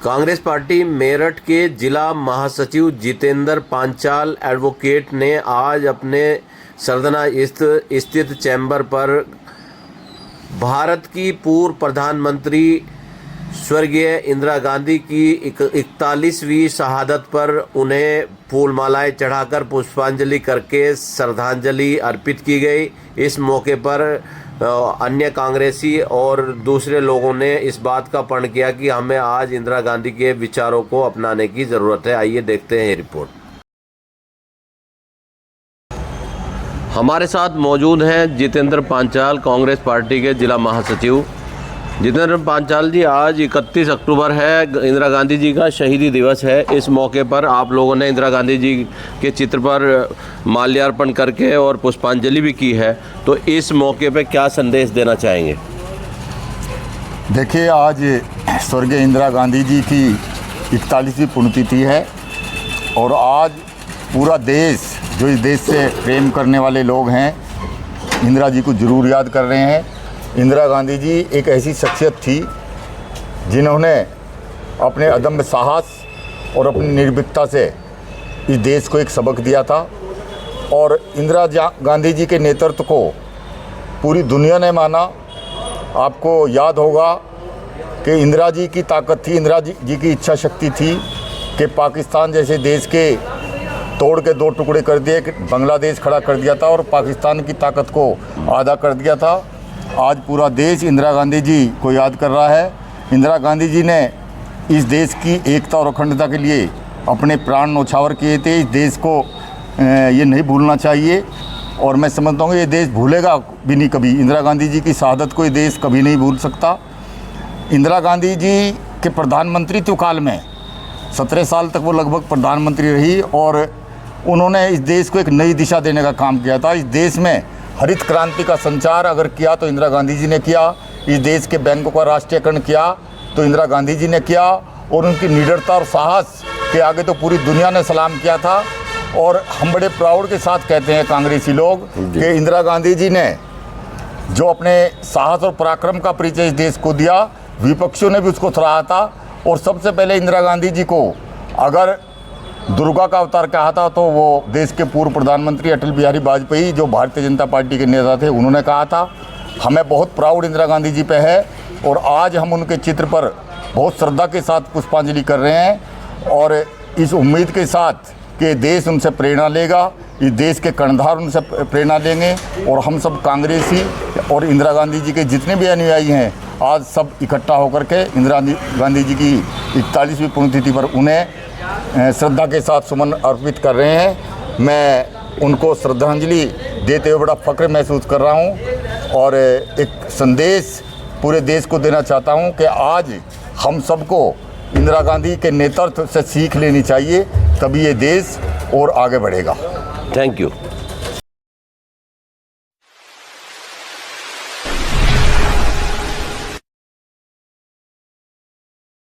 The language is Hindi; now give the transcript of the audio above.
कांग्रेस पार्टी मेरठ के जिला महासचिव जितेंद्र पांचाल एडवोकेट ने आज अपने सरदना स्थित चैम्बर पर भारत की पूर्व प्रधानमंत्री स्वर्गीय इंदिरा गांधी की 41वीं शहादत पर उन्हें फूलमालाएं चढ़ाकर पुष्पांजलि करके श्रद्धांजलि अर्पित की गई। इस मौके पर अन्य कांग्रेसी और दूसरे लोगों ने इस बात का प्रण किया कि हमें आज इंदिरा गांधी के विचारों को अपनाने की ज़रूरत है। आइए देखते हैं ये रिपोर्ट। हमारे साथ मौजूद हैं जितेंद्र पांचाल, कांग्रेस पार्टी के जिला महासचिव। जितेंद्र पांचाल जी, आज 31 अक्टूबर है, इंदिरा गांधी जी का शहीदी दिवस है। इस मौके पर आप लोगों ने इंदिरा गांधी जी के चित्र पर माल्यार्पण करके और पुष्पांजलि भी की है, तो इस मौके पर क्या संदेश देना चाहेंगे? देखिए, आज स्वर्गीय इंदिरा गांधी जी की 41वीं पुण्यतिथि है और आज पूरा देश, जो इस देश से प्रेम करने वाले लोग हैं, इंदिरा जी को ज़रूर याद कर रहे हैं। इंदिरा गांधी जी एक ऐसी शख्सियत थी जिन्होंने अपने अदम्य साहस और अपनी निर्भीकता से इस देश को एक सबक दिया था और इंदिरा गांधी जी के नेतृत्व को पूरी दुनिया ने माना। आपको याद होगा कि इंदिरा जी की ताकत थी, इंदिरा जी की इच्छा शक्ति थी कि पाकिस्तान जैसे देश के तोड़ के 2 टुकड़े कर दिए, बांग्लादेश खड़ा कर दिया था और पाकिस्तान की ताकत को आधा कर दिया था। आज पूरा देश इंदिरा गांधी जी को याद कर रहा है। इंदिरा गांधी जी ने इस देश की एकता और अखंडता के लिए अपने प्राण न्यौछावर किए थे। इस देश को ये नहीं भूलना चाहिए और मैं समझता हूँ ये देश भूलेगा भी नहीं कभी। इंदिरा गांधी जी की शहादत को ये देश कभी नहीं भूल सकता। इंदिरा गांधी जी के प्रधानमंत्री काल में 17 साल तक वो लगभग प्रधानमंत्री रही और उन्होंने इस देश को एक नई दिशा देने का काम किया था। इस देश में हरित क्रांति का संचार अगर किया तो इंदिरा गांधी जी ने किया। इस देश के बैंकों का राष्ट्रीयकरण किया तो इंदिरा गांधी जी ने किया और उनकी निडरता और साहस के आगे तो पूरी दुनिया ने सलाम किया था। और हम बड़े प्राउड के साथ कहते हैं कांग्रेसी लोग कि इंदिरा गांधी जी ने जो अपने साहस और पराक्रम का परिचय इस देश को दिया, विपक्षियों ने भी उसको सराहा था। और सबसे पहले इंदिरा गांधी जी को अगर दुर्गा का अवतार कहा था तो वो देश के पूर्व प्रधानमंत्री अटल बिहारी वाजपेयी, जो भारतीय जनता पार्टी के नेता थे, उन्होंने कहा था। हमें बहुत प्राउड इंदिरा गांधी जी पे है और आज हम उनके चित्र पर बहुत श्रद्धा के साथ पुष्पांजलि कर रहे हैं और इस उम्मीद के साथ कि देश उनसे प्रेरणा लेगा, इस देश के कर्णधार उनसे प्रेरणा लेंगे और हम सब कांग्रेसी और इंदिरा गांधी जी के जितने भी अनुयायी हैं, आज सब इकट्ठा होकर के इंदिरा गांधी जी की 41वीं पुण्यतिथि पर उन्हें श्रद्धा के साथ सुमन अर्पित कर रहे हैं। मैं उनको श्रद्धांजलि देते हुए बड़ा फ़ख्र महसूस कर रहा हूं और एक संदेश पूरे देश को देना चाहता हूं कि आज हम सबको इंदिरा गांधी के नेतृत्व से सीख लेनी चाहिए, तभी ये देश और आगे बढ़ेगा। Thank you.